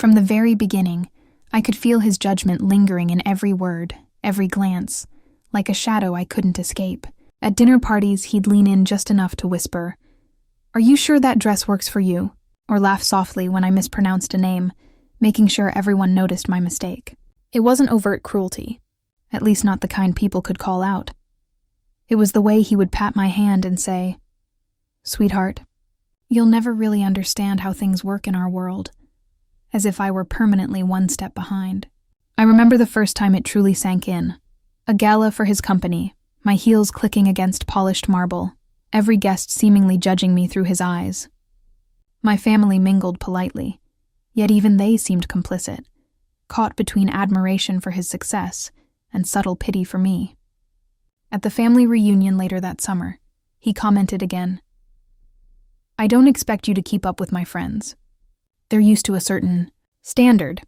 From the very beginning, I could feel his judgment lingering in every word, every glance, like a shadow I couldn't escape. At dinner parties, he'd lean in just enough to whisper, "Are you sure that dress works for you?" or laugh softly when I mispronounced a name, making sure everyone noticed my mistake. It wasn't overt cruelty, at least not the kind people could call out. It was the way he would pat my hand and say, "Sweetheart, you'll never really understand how things work in our world," as if I were permanently one step behind. I remember the first time it truly sank in. A gala for his company, my heels clicking against polished marble, every guest seemingly judging me through his eyes. My family mingled politely, yet even they seemed complicit, caught between admiration for his success and subtle pity for me. At the family reunion later that summer, he commented again, "I don't expect you to keep up with my friends. They're used to a certain standard."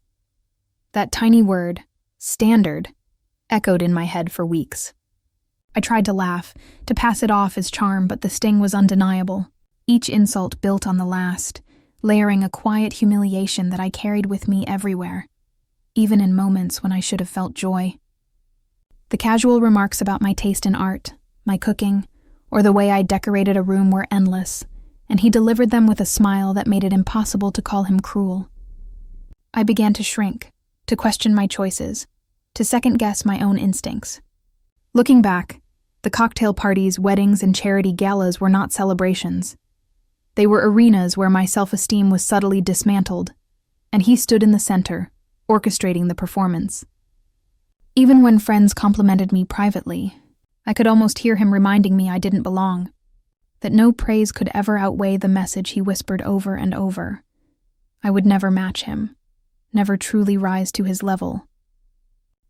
That tiny word, standard, echoed in my head for weeks. I tried to laugh, to pass it off as charm, but the sting was undeniable. Each insult built on the last, layering a quiet humiliation that I carried with me everywhere, even in moments when I should have felt joy. The casual remarks about my taste in art, my cooking, or the way I decorated a room were endless, and he delivered them with a smile that made it impossible to call him cruel. I began to shrink, to question my choices, to second-guess my own instincts. Looking back, the cocktail parties, weddings, and charity galas were not celebrations. They were arenas where my self-esteem was subtly dismantled, and he stood in the center, orchestrating the performance. Even when friends complimented me privately, I could almost hear him reminding me I didn't belong, that no praise could ever outweigh the message he whispered over and over. I would never match him, never truly rise to his level.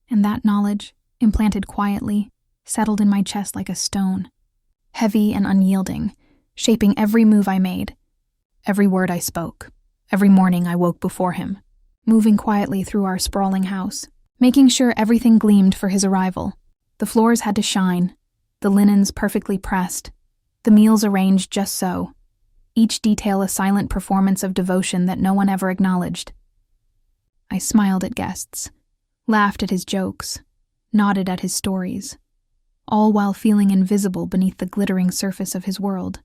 And that knowledge, implanted quietly, settled in my chest like a stone, heavy and unyielding, shaping every move I made, every word I spoke, every morning I woke before him, moving quietly through our sprawling house, making sure everything gleamed for his arrival. The floors had to shine, the linens perfectly pressed, the meals arranged just so, each detail a silent performance of devotion that no one ever acknowledged. I smiled at guests, laughed at his jokes, nodded at his stories, all while feeling invisible beneath the glittering surface of his world.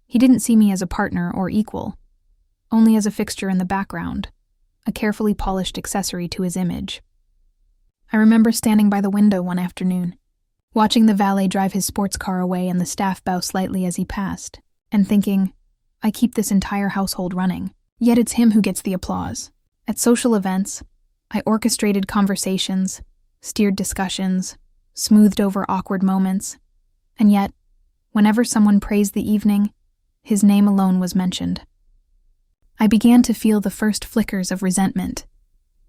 He didn't see me as a partner or equal, only as a fixture in the background, a carefully polished accessory to his image. I remember standing by the window one afternoon, watching the valet drive his sports car away and the staff bow slightly as he passed, and thinking, I keep this entire household running, yet it's him who gets the applause. At social events, I orchestrated conversations, steered discussions, smoothed over awkward moments, and yet, whenever someone praised the evening, his name alone was mentioned. I began to feel the first flickers of resentment,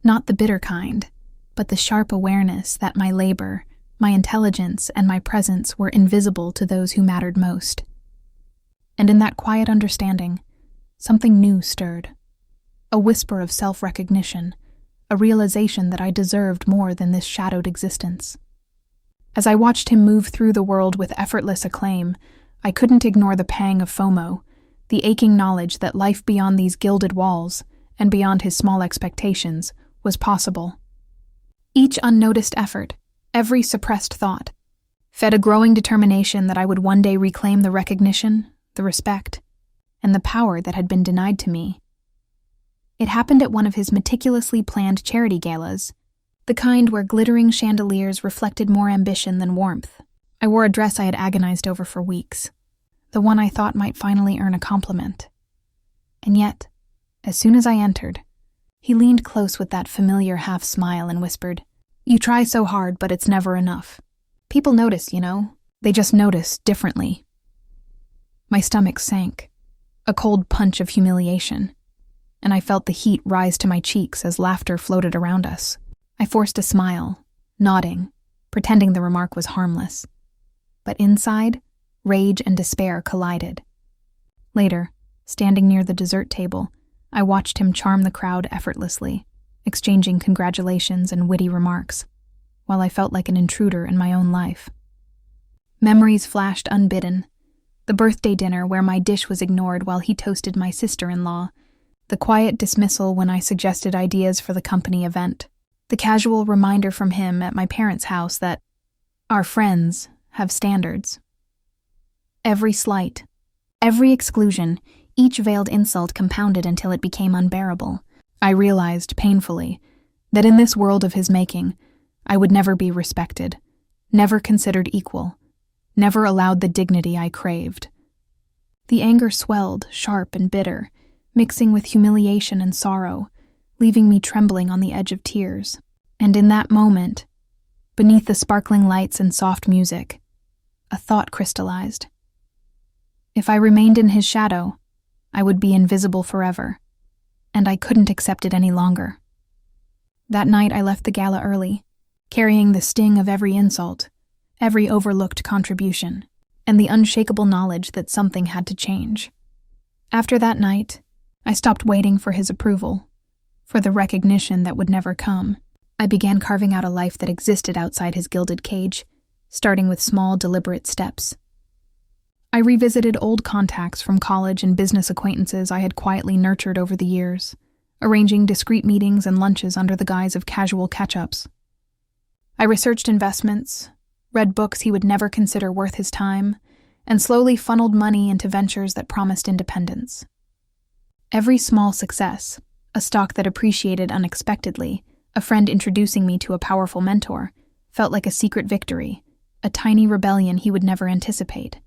not the bitter kind, but the sharp awareness that my labor, my intelligence, and my presence were invisible to those who mattered most. And in that quiet understanding, something new stirred. A whisper of self-recognition, a realization that I deserved more than this shadowed existence. As I watched him move through the world with effortless acclaim, I couldn't ignore the pang of FOMO, the aching knowledge that life beyond these gilded walls, and beyond his small expectations, was possible. Each unnoticed effort, every suppressed thought, fed a growing determination that I would one day reclaim the recognition, the respect, and the power that had been denied to me. It happened at one of his meticulously planned charity galas, the kind where glittering chandeliers reflected more ambition than warmth. I wore a dress I had agonized over for weeks, the one I thought might finally earn a compliment. And yet, as soon as I entered, he leaned close with that familiar half-smile and whispered, "You try so hard, but it's never enough. People notice, you know. They just notice differently." My stomach sank, a cold punch of humiliation, and I felt the heat rise to my cheeks as laughter floated around us. I forced a smile, nodding, pretending the remark was harmless. But inside, rage and despair collided. Later, standing near the dessert table, I watched him charm the crowd effortlessly, exchanging congratulations and witty remarks, while I felt like an intruder in my own life. Memories flashed unbidden. The birthday dinner where my dish was ignored while he toasted my sister-in-law, the quiet dismissal when I suggested ideas for the company event, the casual reminder from him at my parents' house that our friends have standards. Every slight, every exclusion, each veiled insult compounded until it became unbearable. I realized, painfully, that in this world of his making, I would never be respected, never considered equal, never allowed the dignity I craved. The anger swelled, sharp and bitter, mixing with humiliation and sorrow, leaving me trembling on the edge of tears. And in that moment, beneath the sparkling lights and soft music, a thought crystallized. If I remained in his shadow, I would be invisible forever, and I couldn't accept it any longer. That night I left the gala early, carrying the sting of every insult, every overlooked contribution, and the unshakable knowledge that something had to change. After that night, I stopped waiting for his approval, for the recognition that would never come. I began carving out a life that existed outside his gilded cage, starting with small, deliberate steps. I revisited old contacts from college and business acquaintances I had quietly nurtured over the years, arranging discreet meetings and lunches under the guise of casual catch-ups. I researched investments, read books he would never consider worth his time, and slowly funneled money into ventures that promised independence. Every small success, a stock that appreciated unexpectedly, a friend introducing me to a powerful mentor, felt like a secret victory, a tiny rebellion he would never anticipate.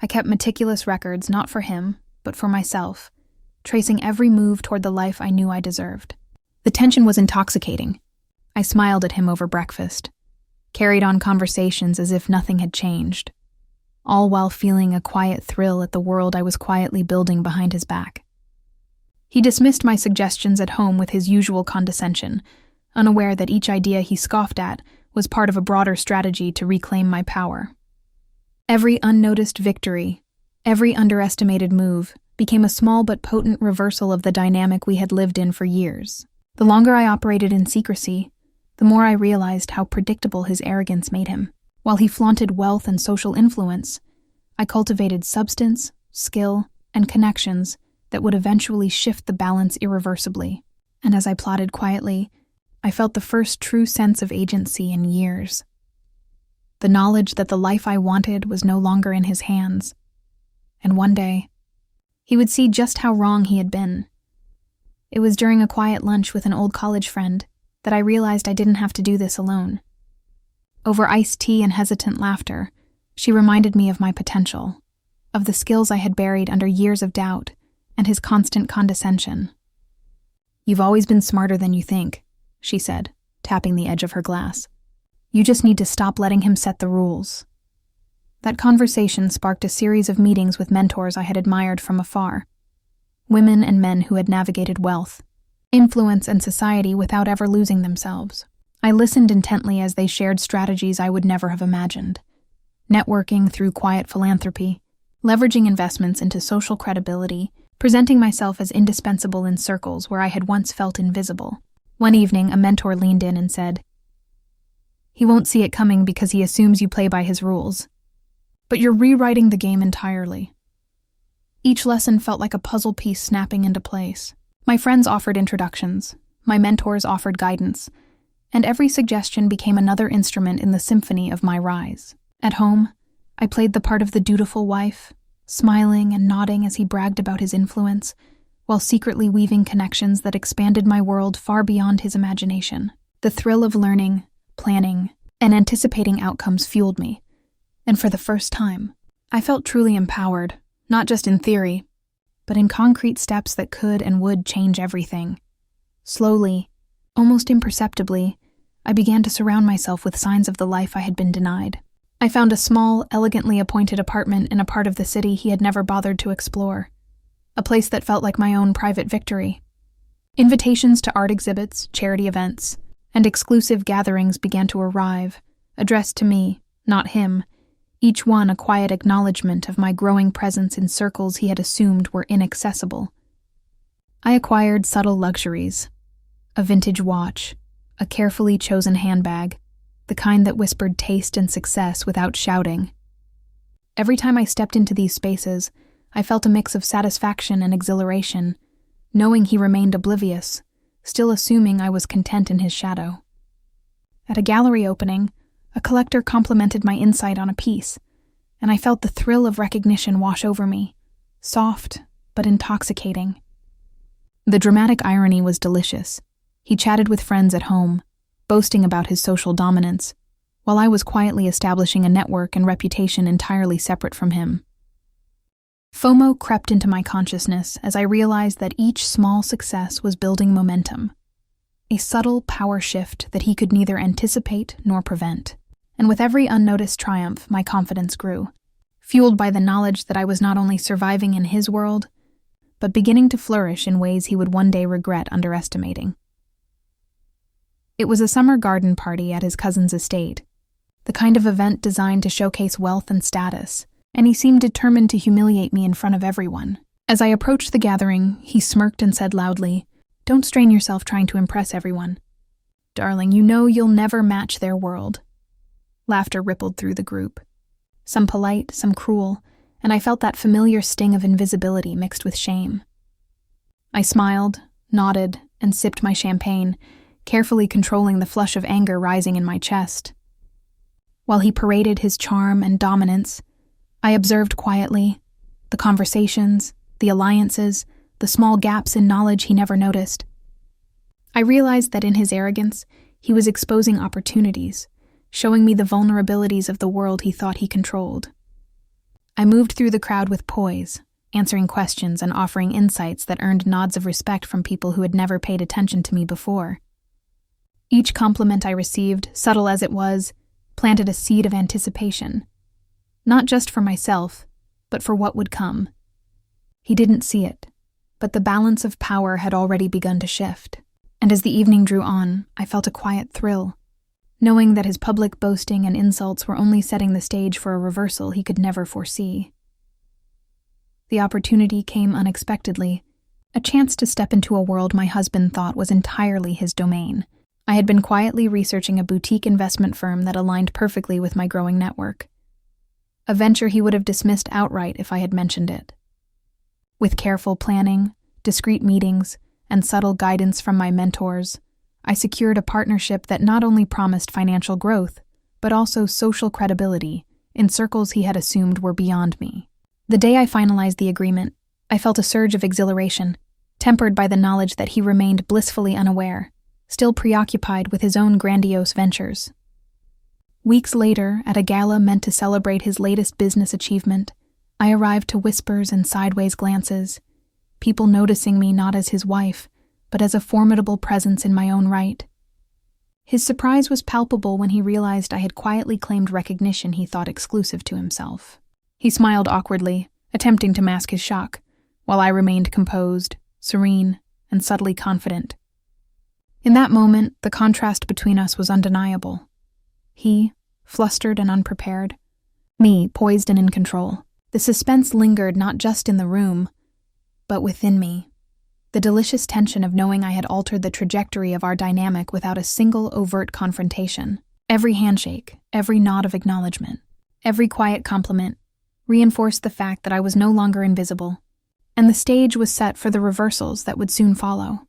I kept meticulous records not for him, but for myself, tracing every move toward the life I knew I deserved. The tension was intoxicating. I smiled at him over breakfast, carried on conversations as if nothing had changed, all while feeling a quiet thrill at the world I was quietly building behind his back. He dismissed my suggestions at home with his usual condescension, unaware that each idea he scoffed at was part of a broader strategy to reclaim my power. Every unnoticed victory, every underestimated move, became a small but potent reversal of the dynamic we had lived in for years. The longer I operated in secrecy, the more I realized how predictable his arrogance made him. While he flaunted wealth and social influence, I cultivated substance, skill, and connections that would eventually shift the balance irreversibly. And as I plotted quietly, I felt the first true sense of agency in years. The knowledge that the life I wanted was no longer in his hands. And one day, he would see just how wrong he had been. It was during a quiet lunch with an old college friend that I realized I didn't have to do this alone. Over iced tea and hesitant laughter, she reminded me of my potential, of the skills I had buried under years of doubt, and his constant condescension. "You've always been smarter than you think," she said, tapping the edge of her glass. "You just need to stop letting him set the rules." That conversation sparked a series of meetings with mentors I had admired from afar. Women and men who had navigated wealth, influence, and society without ever losing themselves. I listened intently as they shared strategies I would never have imagined. Networking through quiet philanthropy, leveraging investments into social credibility, presenting myself as indispensable in circles where I had once felt invisible. One evening, a mentor leaned in and said, "He won't see it coming because he assumes you play by his rules. But you're rewriting the game entirely." Each lesson felt like a puzzle piece snapping into place. My friends offered introductions, my mentors offered guidance, and every suggestion became another instrument in the symphony of my rise. At home, I played the part of the dutiful wife, smiling and nodding as he bragged about his influence, while secretly weaving connections that expanded my world far beyond his imagination. The thrill of learning, planning, and anticipating outcomes fueled me, and for the first time, I felt truly empowered, not just in theory, but in concrete steps that could and would change everything. Slowly, almost imperceptibly, I began to surround myself with signs of the life I had been denied. I found a small, elegantly appointed apartment in a part of the city he had never bothered to explore, a place that felt like my own private victory. Invitations to art exhibits, charity events, and exclusive gatherings began to arrive, addressed to me, not him, each one a quiet acknowledgement of my growing presence in circles he had assumed were inaccessible. I acquired subtle luxuries, a vintage watch, a carefully chosen handbag, the kind that whispered taste and success without shouting. Every time I stepped into these spaces, I felt a mix of satisfaction and exhilaration, knowing he remained oblivious, still assuming I was content in his shadow. At a gallery opening, a collector complimented my insight on a piece, and I felt the thrill of recognition wash over me, soft but intoxicating. The dramatic irony was delicious. He chatted with friends at home, boasting about his social dominance, while I was quietly establishing a network and reputation entirely separate from him. FOMO crept into my consciousness as I realized that each small success was building momentum, a subtle power shift that he could neither anticipate nor prevent. And with every unnoticed triumph, my confidence grew, fueled by the knowledge that I was not only surviving in his world, but beginning to flourish in ways he would one day regret underestimating. It was a summer garden party at his cousin's estate, the kind of event designed to showcase wealth and status, and he seemed determined to humiliate me in front of everyone. As I approached the gathering, he smirked and said loudly, "Don't strain yourself trying to impress everyone. Darling, you know you'll never match their world." Laughter rippled through the group, some polite, some cruel, and I felt that familiar sting of invisibility mixed with shame. I smiled, nodded, and sipped my champagne, carefully controlling the flush of anger rising in my chest. While he paraded his charm and dominance, I observed quietly the conversations, the alliances, the small gaps in knowledge he never noticed. I realized that in his arrogance, he was exposing opportunities, showing me the vulnerabilities of the world he thought he controlled. I moved through the crowd with poise, answering questions and offering insights that earned nods of respect from people who had never paid attention to me before. Each compliment I received, subtle as it was, planted a seed of anticipation, not just for myself, but for what would come. He didn't see it, but the balance of power had already begun to shift, and as the evening drew on, I felt a quiet thrill, knowing that his public boasting and insults were only setting the stage for a reversal he could never foresee. The opportunity came unexpectedly, a chance to step into a world my husband thought was entirely his domain. I had been quietly researching a boutique investment firm that aligned perfectly with my growing network, a venture he would have dismissed outright if I had mentioned it. With careful planning, discreet meetings, and subtle guidance from my mentors, I secured a partnership that not only promised financial growth, but also social credibility in circles he had assumed were beyond me. The day I finalized the agreement, I felt a surge of exhilaration, tempered by the knowledge that he remained blissfully unaware, still preoccupied with his own grandiose ventures. Weeks later, at a gala meant to celebrate his latest business achievement, I arrived to whispers and sideways glances, people noticing me not as his wife, but as a formidable presence in my own right. His surprise was palpable when he realized I had quietly claimed recognition he thought exclusive to himself. He smiled awkwardly, attempting to mask his shock, while I remained composed, serene, and subtly confident. In that moment, the contrast between us was undeniable. He, flustered and unprepared, me, poised and in control. The suspense lingered not just in the room, but within me. The delicious tension of knowing I had altered the trajectory of our dynamic without a single overt confrontation. Every handshake, every nod of acknowledgement, every quiet compliment reinforced the fact that I was no longer invisible, and the stage was set for the reversals that would soon follow.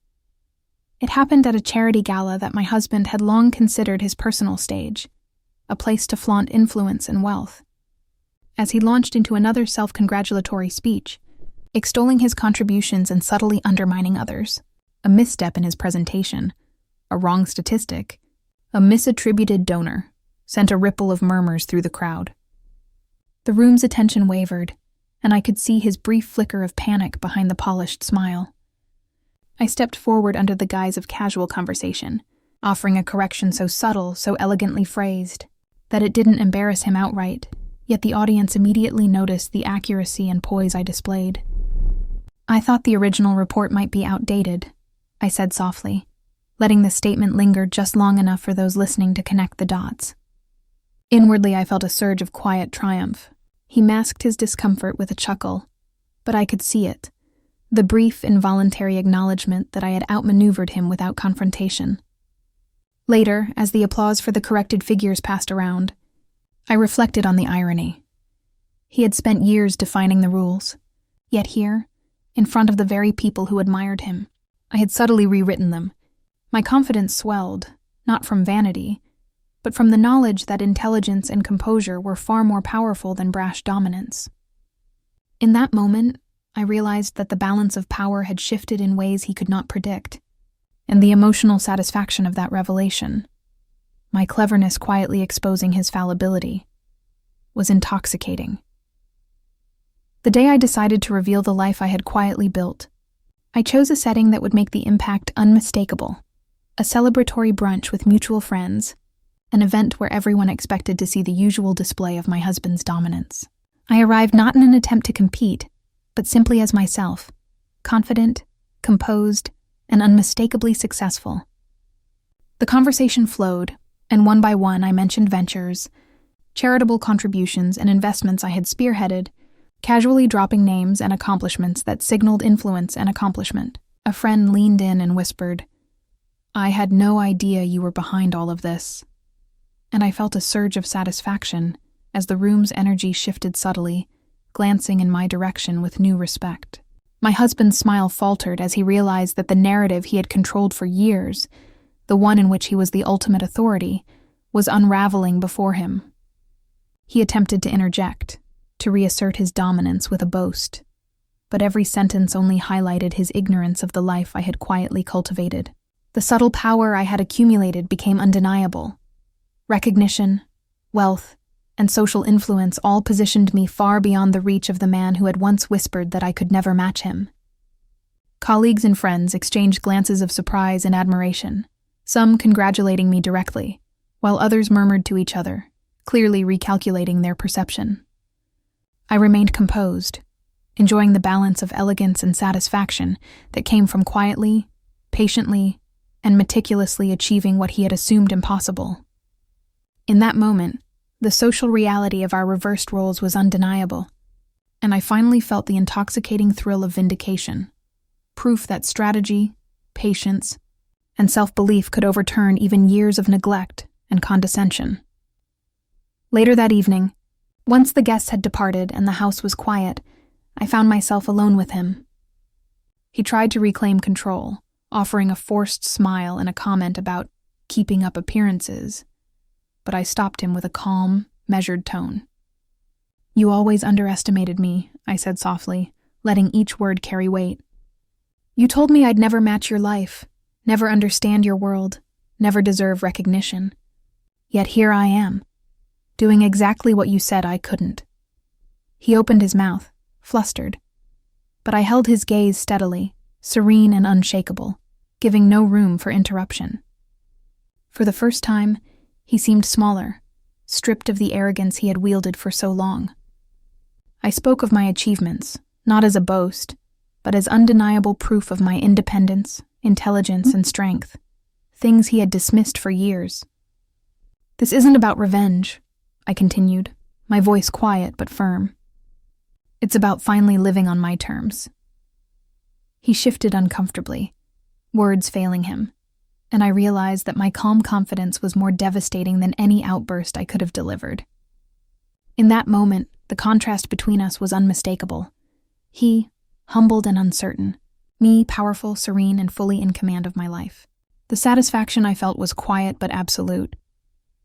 It happened at a charity gala that my husband had long considered his personal stage, a place to flaunt influence and wealth. As he launched into another self-congratulatory speech, extolling his contributions and subtly undermining others, a misstep in his presentation, a wrong statistic, a misattributed donor, sent a ripple of murmurs through the crowd. The room's attention wavered, and I could see his brief flicker of panic behind the polished smile. I stepped forward under the guise of casual conversation, offering a correction so subtle, so elegantly phrased, that it didn't embarrass him outright, yet the audience immediately noticed the accuracy and poise I displayed. "I thought the original report might be outdated," I said softly, letting the statement linger just long enough for those listening to connect the dots. Inwardly, I felt a surge of quiet triumph. He masked his discomfort with a chuckle, but I could see it, the brief, involuntary acknowledgement that I had outmaneuvered him without confrontation. Later, as the applause for the corrected figures passed around, I reflected on the irony. He had spent years defining the rules, yet here, in front of the very people who admired him. I had subtly rewritten them. My confidence swelled, not from vanity, but from the knowledge that intelligence and composure were far more powerful than brash dominance. In that moment, I realized that the balance of power had shifted in ways he could not predict, and the emotional satisfaction of that revelation, my cleverness quietly exposing his fallibility, was intoxicating. The day I decided to reveal the life I had quietly built, I chose a setting that would make the impact unmistakable: a celebratory brunch with mutual friends, an event where everyone expected to see the usual display of my husband's dominance. I arrived not in an attempt to compete, but simply as myself, confident, composed, and unmistakably successful. The conversation flowed, and one by one I mentioned ventures, charitable contributions, and investments I had spearheaded, casually dropping names and accomplishments that signaled influence and accomplishment. A friend leaned in and whispered, "I had no idea you were behind all of this." And I felt a surge of satisfaction as the room's energy shifted subtly, glancing in my direction with new respect. My husband's smile faltered as he realized that the narrative he had controlled for years, the one in which he was the ultimate authority, was unraveling before him. He attempted to interject, to reassert his dominance with a boast, but every sentence only highlighted his ignorance of the life I had quietly cultivated. The subtle power I had accumulated became undeniable. Recognition, wealth, and social influence all positioned me far beyond the reach of the man who had once whispered that I could never match him. Colleagues and friends exchanged glances of surprise and admiration, some congratulating me directly, while others murmured to each other, clearly recalculating their perception. I remained composed, enjoying the balance of elegance and satisfaction that came from quietly, patiently, and meticulously achieving what he had assumed impossible. In that moment, the social reality of our reversed roles was undeniable, and I finally felt the intoxicating thrill of vindication, proof that strategy, patience, and self-belief could overturn even years of neglect and condescension. Later that evening, once the guests had departed and the house was quiet, I found myself alone with him. He tried to reclaim control, offering a forced smile and a comment about keeping up appearances, but I stopped him with a calm, measured tone. "You always underestimated me," I said softly, letting each word carry weight. "You told me I'd never match your life, never understand your world, never deserve recognition. Yet here I am, doing exactly what you said I couldn't." He opened his mouth, flustered, but I held his gaze steadily, serene and unshakable, giving no room for interruption. For the first time, he seemed smaller, stripped of the arrogance he had wielded for so long. I spoke of my achievements, not as a boast, but as undeniable proof of my independence, intelligence, and strength, things he had dismissed for years. "This isn't about revenge," I continued, my voice quiet but firm. "It's about finally living on my terms." He shifted uncomfortably, words failing him, and I realized that my calm confidence was more devastating than any outburst I could have delivered. In that moment, the contrast between us was unmistakable. He, humbled and uncertain, me, powerful, serene, and fully in command of my life. The satisfaction I felt was quiet but absolute,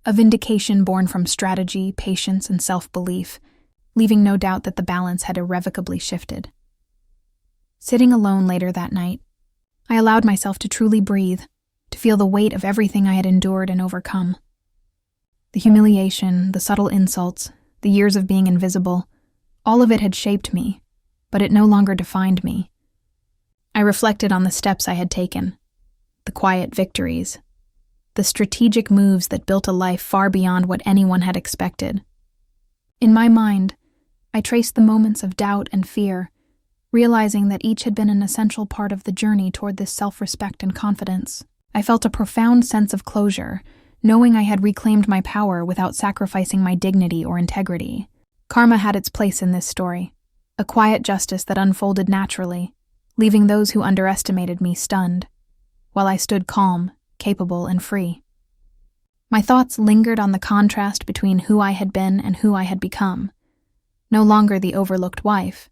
a vindication born from strategy, patience, and self-belief, leaving no doubt that the balance had irrevocably shifted. Sitting alone later that night, I allowed myself to truly breathe, to feel the weight of everything I had endured and overcome. The humiliation, the subtle insults, the years of being invisible, all of it had shaped me, but it no longer defined me. I reflected on the steps I had taken, the quiet victories, the strategic moves that built a life far beyond what anyone had expected. In my mind, I traced the moments of doubt and fear, realizing that each had been an essential part of the journey toward this self-respect and confidence. I felt a profound sense of closure, knowing I had reclaimed my power without sacrificing my dignity or integrity. Karma had its place in this story, a quiet justice that unfolded naturally, leaving those who underestimated me stunned, while I stood calm, capable, and free. My thoughts lingered on the contrast between who I had been and who I had become, no longer the overlooked wife,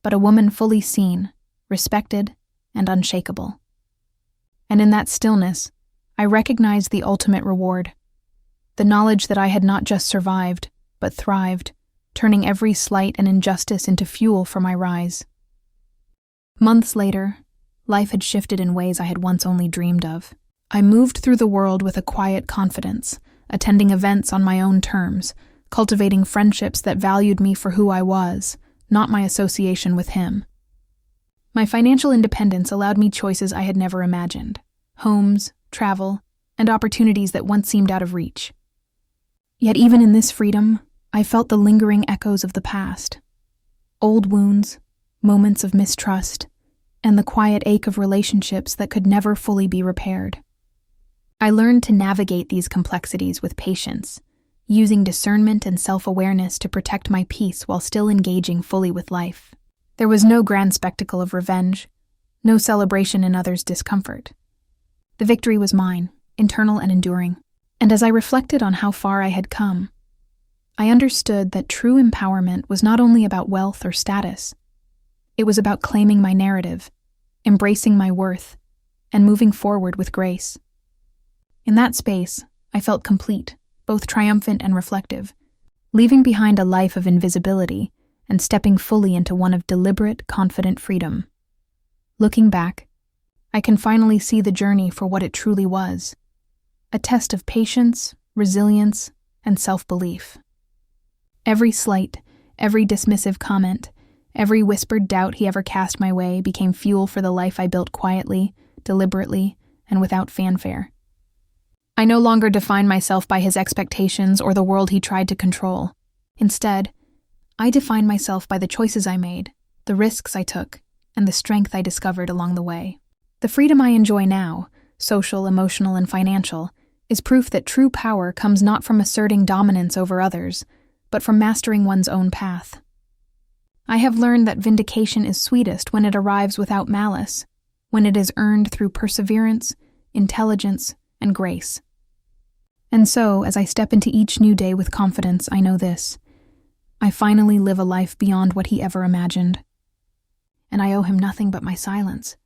but a woman fully seen, respected, and unshakable. And in that stillness, I recognized the ultimate reward, the knowledge that I had not just survived, but thrived, turning every slight and injustice into fuel for my rise. Months later, life had shifted in ways I had once only dreamed of. I moved through the world with a quiet confidence, attending events on my own terms, cultivating friendships that valued me for who I was, not my association with him. My financial independence allowed me choices I had never imagined: homes, travel, and opportunities that once seemed out of reach. Yet even in this freedom, I felt the lingering echoes of the past. Old wounds, moments of mistrust, and the quiet ache of relationships that could never fully be repaired. I learned to navigate these complexities with patience, using discernment and self-awareness to protect my peace while still engaging fully with life. There was no grand spectacle of revenge, no celebration in others' discomfort. The victory was mine, internal and enduring, and as I reflected on how far I had come, I understood that true empowerment was not only about wealth or status. It was about claiming my narrative, embracing my worth, and moving forward with grace. In that space, I felt complete, both triumphant and reflective, leaving behind a life of invisibility and stepping fully into one of deliberate, confident freedom. Looking back, I can finally see the journey for what it truly was: a test of patience, resilience, and self-belief. Every slight, every dismissive comment, every whispered doubt he ever cast my way became fuel for the life I built quietly, deliberately, and without fanfare. I no longer defined myself by his expectations or the world he tried to control. Instead, I defined myself by the choices I made, the risks I took, and the strength I discovered along the way. The freedom I enjoy now, social, emotional, and financial, is proof that true power comes not from asserting dominance over others, but from mastering one's own path. I have learned that vindication is sweetest when it arrives without malice, when it is earned through perseverance, intelligence, and grace. And so, as I step into each new day with confidence, I know this: I finally live a life beyond what he ever imagined. And I owe him nothing but my silence.